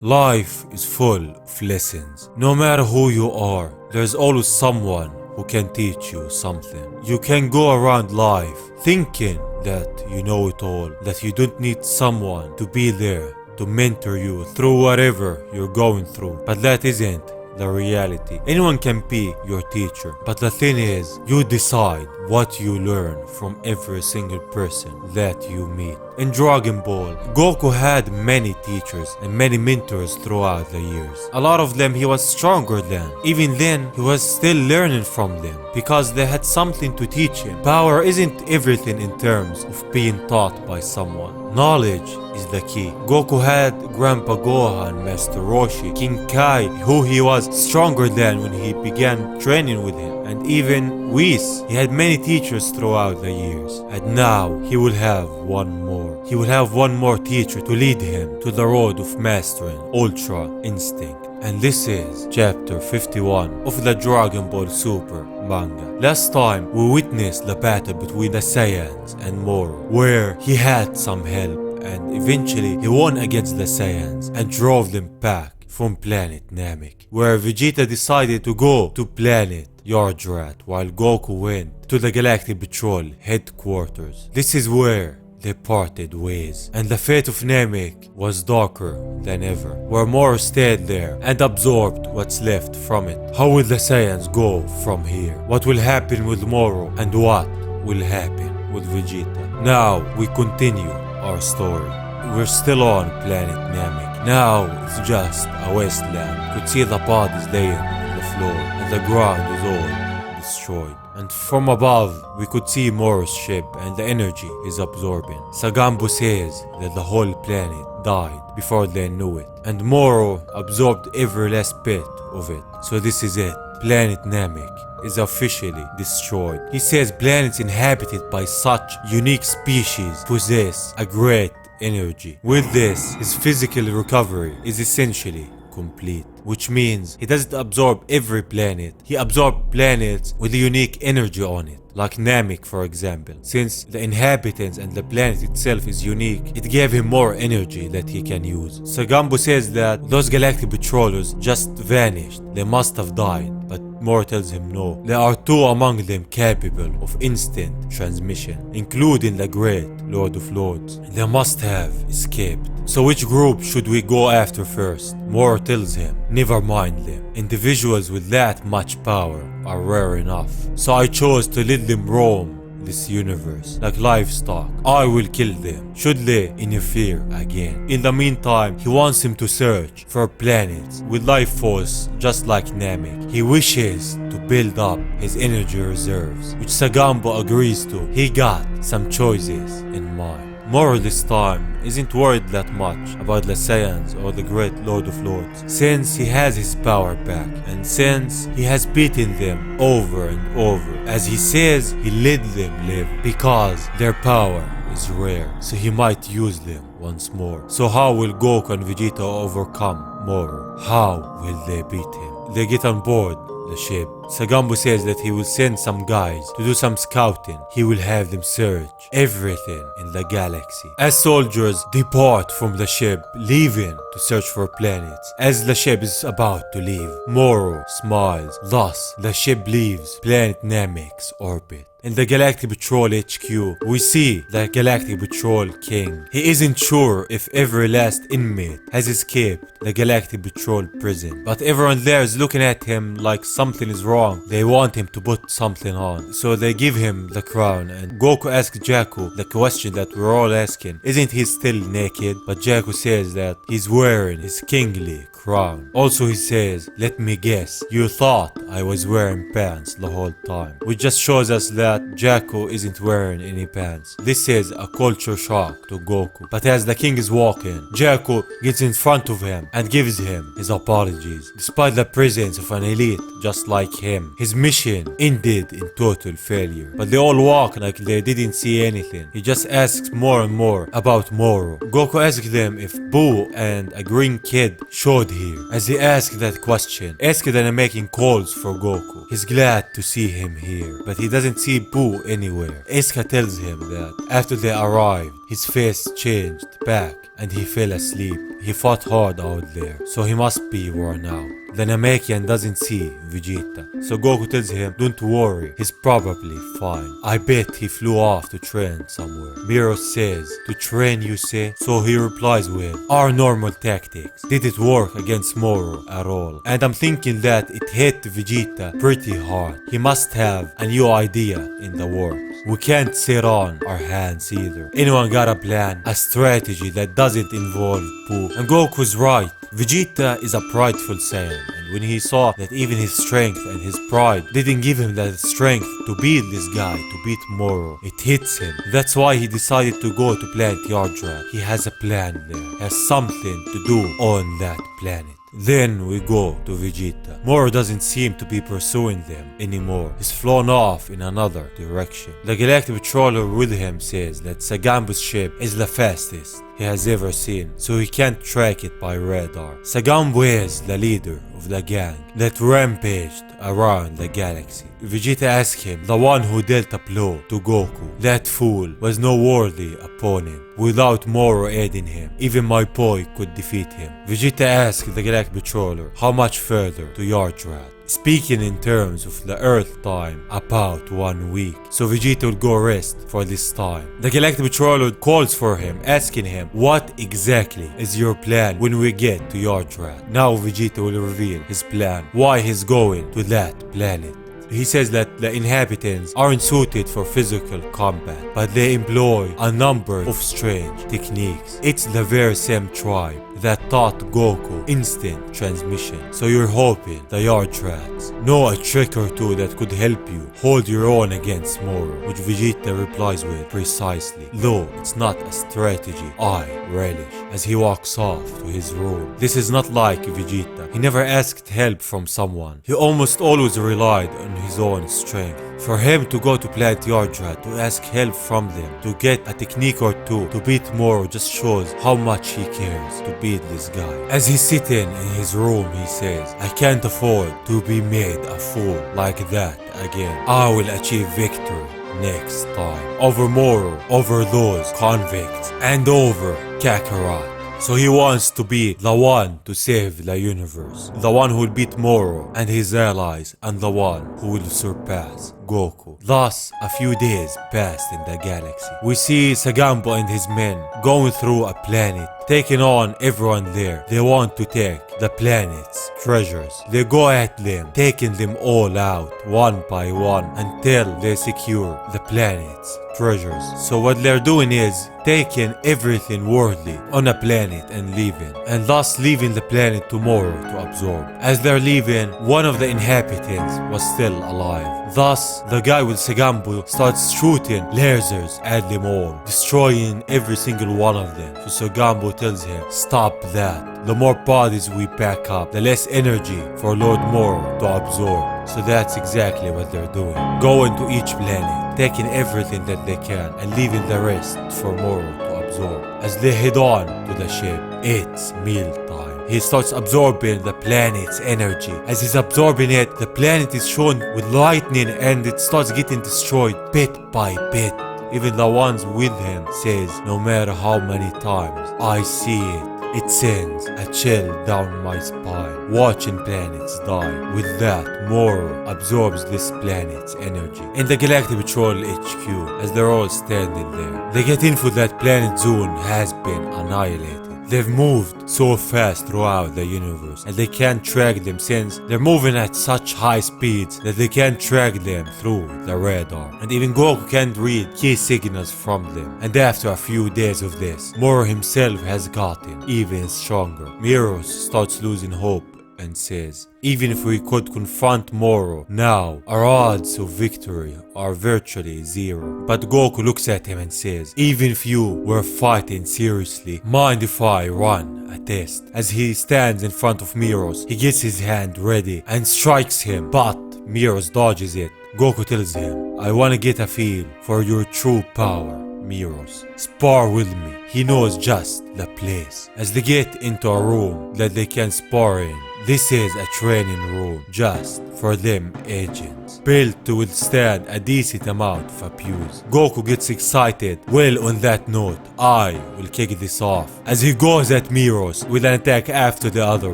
Life is full of lessons. No matter who you are, there's always someone who can teach you something. You can go around life thinking that you know it all, that you don't need someone to be there to mentor you through whatever you're going through. But that isn't the reality. Anyone can be your teacher, but the thing is, you decide what you learn from every single person that you meet. In Dragon Ball, Goku had many teachers and many mentors throughout the years. A lot of them he was stronger than. Even then, he was still learning from them because they had something to teach him. Power isn't everything in terms of being taught by someone. Knowledge is the key. Goku had Grandpa Gohan, Master Roshi, King Kai, who he was stronger than when he began training with him. And even Whis, he had many teachers throughout the years. And now he will have one more. He will have one more teacher to lead him to the road of mastering Ultra Instinct. And this is chapter 51 of the Dragon Ball Super manga. Last time we witnessed the battle between the Saiyans and Moro, where he had some help and eventually he won against the Saiyans and drove them back from planet Namek, where Vegeta decided to go to planet Yardrat while Goku went to the Galactic Patrol headquarters. This is where they parted ways, and the fate of Namek was darker than ever, where Moro stayed there and absorbed what's left from it. How will the Saiyans go from here? What will happen with Moro and what will happen with Vegeta? Now we continue our story. We're still on planet Namek. Now it's just a wasteland. You could see the bodies laying on the floor and the ground is all destroyed. And from above, we could see Moro's ship and the energy is absorbing. Sagambo says that the whole planet died before they knew it. And Moro absorbed every last bit of it. So this is it. Planet Namek is officially destroyed. He says planets inhabited by such unique species possess a great energy. With this, his physical recovery is essentially complete, which means he doesn't absorb every planet. He absorbs planets with a unique energy on it, like Namek for example. Since the inhabitants and the planet itself is unique, it gave him more energy that he can use. Sagambo says that those galactic patrollers just vanished. They must have died, but Moro tells him no. There are two among them capable of instant transmission, including the great Lord of Lords. They must have escaped. So which group should we go after first? Moro tells him, never mind them. Individuals with that much power are rare enough. So I chose to let them roam this universe like livestock. I will kill them should they interfere again. In the meantime, he wants him to search for planets with life force just like Namek. He wishes to build up his energy reserves, which Sagambo agrees to. He got some choices in mind. Moro this time isn't worried that much about the Saiyans or the great Lord of Lords, since he has his power back and since he has beaten them over and over. As he says, he let them live because their power is rare, so he might use them once more. So how will Goku and Vegeta overcome Moro? How will they beat him? They get on board the ship. Sagambo says that he will send some guys to do some scouting. He will have them search everything in the galaxy. As soldiers depart from the ship, leaving to search for planets. As the ship is about to leave, Moro smiles. Thus, the ship leaves planet Namek's orbit. In the Galactic Patrol HQ, we see the Galactic Patrol King. He isn't sure if every last inmate has escaped the Galactic Patrol prison, but everyone there is looking at him like something is wrong. They want him to put something on, so they give him the crown. And Goku asks Jakku the question that we're all asking, isn't he still naked? But Jakku says that he's wearing his kingly crown. Also he says, let me guess, you thought I was wearing pants the whole time, which just shows us that Jakku isn't wearing any pants. This is a culture shock to Goku. But as the king is walking, Jakku gets in front of him and gives him his apologies, despite the presence of an elite just like him. him. His mission ended in total failure, but they all walk like they didn't see anything. He just asks more and more about Moro. Goku asks them if Boo and a green kid showed here. As he asked that question, Eskiden making calls for Goku. He's glad to see him here, but he doesn't see Boo anywhere. Iska tells him that after they arrived, his face changed back and he fell asleep. He fought hard out there, so he must be worn out. The Namekian doesn't see Vegeta, so Goku tells him, don't worry, he's probably fine. I bet he flew off to train somewhere. Miro says, to train you say? So he replies with, our normal tactics. Did it work against Moro at all? And I'm thinking that it hit Vegeta pretty hard. He must have a new idea in the works. We can't sit on our hands either. Anyone got a plan, a strategy that doesn't involve Boo? And Goku's right. Vegeta is a prideful Saiyan, and when he saw that even his strength and his pride didn't give him that strength to beat this guy, to beat Moro, it hits him. That's why he decided to go to planet Yardrat. He has a plan there, he has something to do on that planet. Then we go to Vegeta. Moro doesn't seem to be pursuing them anymore. He's flown off in another direction. The Galactic Patroller with him says that Sagambu's ship is the fastest he has ever seen, so he can't track it by radar. Sagambu is the leader of the gang that rampaged around the galaxy. Vegeta asks him, the one who dealt a blow to Goku. That fool was no worthy opponent. Without Moro aiding him, even my boy could defeat him. Vegeta asks the Galactic Patroller how much further to Yardrat. Speaking in terms of the Earth time, about 1 week. So Vegeta will go rest for this time. The Galactic Patroller calls for him, asking him, what exactly is your plan when we get to Yardrat? Now Vegeta will reveal his plan, why he's going to that planet. He says that the inhabitants aren't suited for physical combat, but they employ a number of strange techniques. It's the very same tribe that taught Goku instant transmission. So you're hoping the Yardrats know a trick or two that could help you hold your own against Moro, which Vegeta replies with precisely. Though it's not a strategy I relish, as he walks off to his room. This is not like Vegeta. He never asked help from someone. He almost always relied on his own strength. For him to go to planet Yardrat to ask help from them, to get a technique or two to beat Moro, just shows how much he cares to beat this guy. As he's sitting in his room, he says, I can't afford to be made a fool like that again. I will achieve victory next time. Over Moro, over those convicts, and over Kakarot. So he wants to be the one to save the universe, the one who will beat Moro and his allies, and the one who will surpass Goku. Thus, a few days passed in the galaxy. We see Sagambo and his men going through a planet, taking on everyone there. They want to take the planet's treasures. They go at them, taking them all out one by one until they secure the planet's treasures. So what they're doing is taking everything worldly on a planet and leaving, and thus leaving the planet to Moro to absorb. As they're leaving, one of the inhabitants was still alive. Thus, the guy with Sagambo starts shooting lasers at them all, destroying every single one of them. So Sagambo tells him, stop that. The more bodies we pack up, the less energy for Lord Moro to absorb. So that's exactly what they're doing. Going to each planet, taking everything that they can and leaving the rest for Moro to absorb. As they head on to the ship, it's mealtime. He starts absorbing the planet's energy. As he's absorbing it, the planet is shown with lightning and it starts getting destroyed bit by bit. Even the ones with him says, no matter how many times I see it, it sends a chill down my spine, watching planets die. With that, Moro absorbs this planet's energy. In the Galactic Patrol HQ, as they're all standing there, they get info that Planet Zone has been annihilated. They've moved so fast throughout the universe and they can't track them since they're moving at such high speeds that they can't track them through the radar. And even Goku can't read key signals from them. And after a few days of this, Moro himself has gotten even stronger. Miros starts losing hope and says, even if we could confront Moro now, our odds of victory are virtually zero. But Goku looks at him and says, even if you were fighting seriously, mind if I run a test? As he stands in front of Miros, he gets his hand ready and strikes him, but Miros dodges it. Goku tells him, I wanna get a feel for your true power, Miros. Spar with me. He knows just the place. As they get into a room that they can spar in, this is a training room just for them agents, built to withstand a decent amount of abuse. Goku gets excited. Well, on that note, I will kick this off. As he goes at Miros with an attack after the other,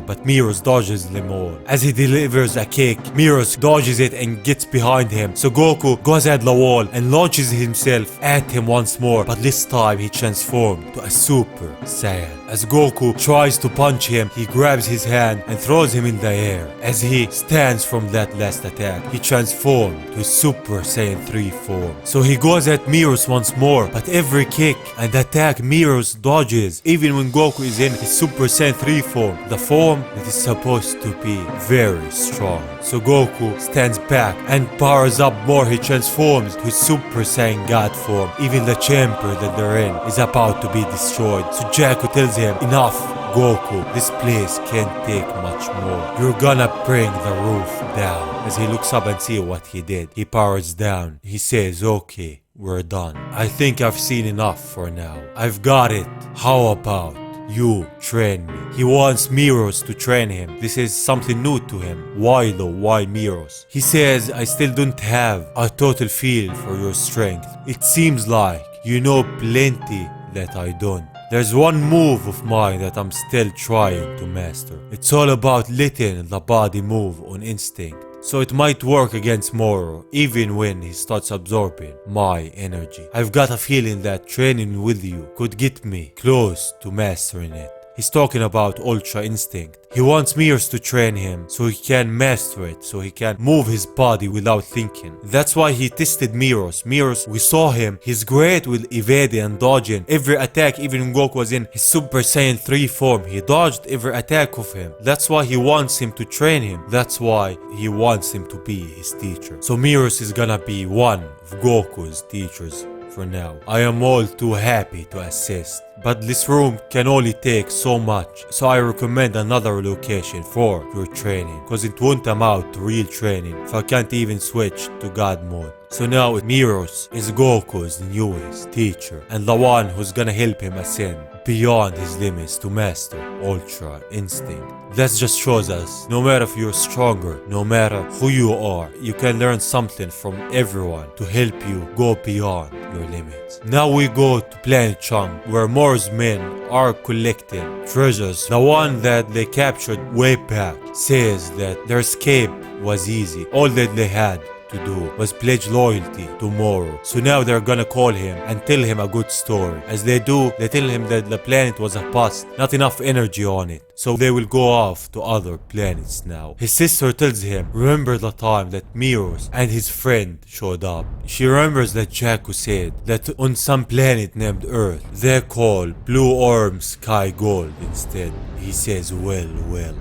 but Miros dodges them all. As he delivers a kick, Miros dodges it and gets behind him. So Goku goes at the wall and launches himself at him once more, but this time he transformed to a Super Saiyan. As Goku tries to punch him, he grabs his hand and throws him in the air. As he stands from that last attack, he transformed to Super Saiyan 3 form. So he goes at Miros once more, but every kick and attack Miros dodges, even when Goku is in his Super Saiyan 3 form, the form that is supposed to be very strong. So Goku stands back and powers up more. He transforms to his Super Saiyan God form. Even the chamber that they're in is about to be destroyed. So Jakku tells him, enough, Goku, this place can't take much more. You're gonna bring the roof down. As he looks up and sees what he did, he powers down. He says, okay, we're done. I think I've seen enough for now. I've got it. How about you train me? He wants Miros to train him. This is something new to him. Why though? Why Miros? He says, I still don't have a total feel for your strength. It seems like you know plenty that I don't. There's one move of mine that I'm still trying to master. It's all about letting the body move on instinct. So it might work against Moro, even when he starts absorbing my energy. I've got a feeling that training with you could get me close to mastering it. He's talking about Ultra Instinct. He wants Miros to train him so he can master it, so he can move his body without thinking. That's why he tested Miros. Miros, we saw him, he's great with evading and dodging every attack. Even when Goku was in his Super Saiyan 3 form, he dodged every attack of him. That's why he wants him to train him. That's why he wants him to be his teacher. So Miros is gonna be one of Goku's teachers for now. I am all too happy to assist, but this room can only take so much, so I recommend another location for your training, cause it won't amount to real training if I can't even switch to God mode. So now Miros is Goku's newest teacher and the one who's gonna help him ascend beyond his limits to master Ultra Instinct. That just shows us, no matter if you're stronger, no matter who you are, you can learn something from everyone to help you go beyond your limits. Now we go to Planet Chunk, where Moro's men are collecting treasures. The one that they captured way back says that their escape was easy. All that they had to do was pledge loyalty to Moro. So now they're gonna call him and tell him a good story. As they do, they tell him that the planet was a bust, not enough energy on it. So they will go off to other planets now. His sister tells him, remember the time that Miros and his friend showed up. She remembers that Jakku said that on some planet named Earth, they call Blue Orm Sky Gold instead. He says, well.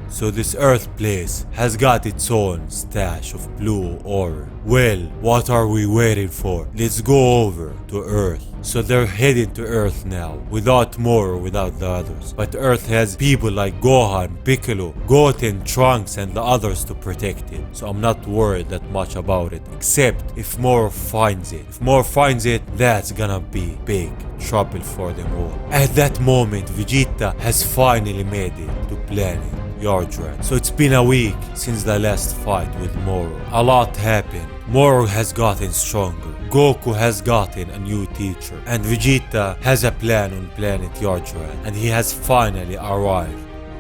So this Earth place has got its own stash of blue ore. Well, what are we waiting for? Let's go over to Earth. So they're heading to Earth now, without Moro, without the others. But Earth has people like Gohan, Piccolo, Goten, Trunks and the others to protect it. So I'm not worried that much about it, except if Moro finds it. If Moro finds it, that's gonna be big trouble for them all. At that moment, Vegeta has finally made it to planet Yardrat. So it's been a week since the last fight with Moro. A lot happened. Moro has gotten stronger. Goku has gotten a new teacher. And Vegeta has a plan on planet Yardrat. And he has finally arrived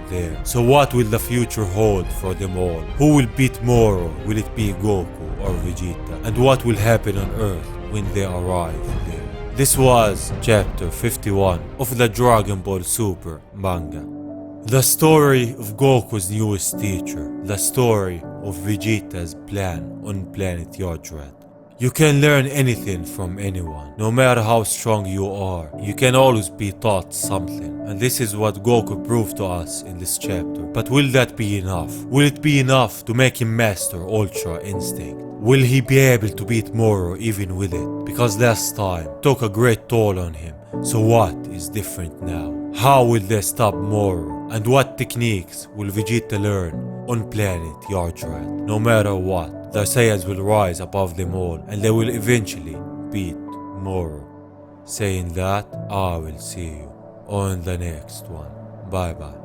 there. So what will the future hold for them all? Who will beat Moro? Will it be Goku or Vegeta? And what will happen on Earth when they arrive there? This was chapter 51 of the Dragon Ball Super manga. The story of Goku's newest teacher. The story of Vegeta's plan on planet Yardrat. You can learn anything from anyone. No matter how strong you are, you can always be taught something. And this is what Goku proved to us in this chapter. But will that be enough? Will it be enough to make him master Ultra Instinct? Will he be able to beat Moro even with it? Because last time took a great toll on him. So what is different now? How will they stop Moro? And what techniques will Vegeta learn on planet Yardrat? No matter what, the Saiyans will rise above them all and they will eventually beat Moro. Saying that, I will see you on the next one. Bye bye.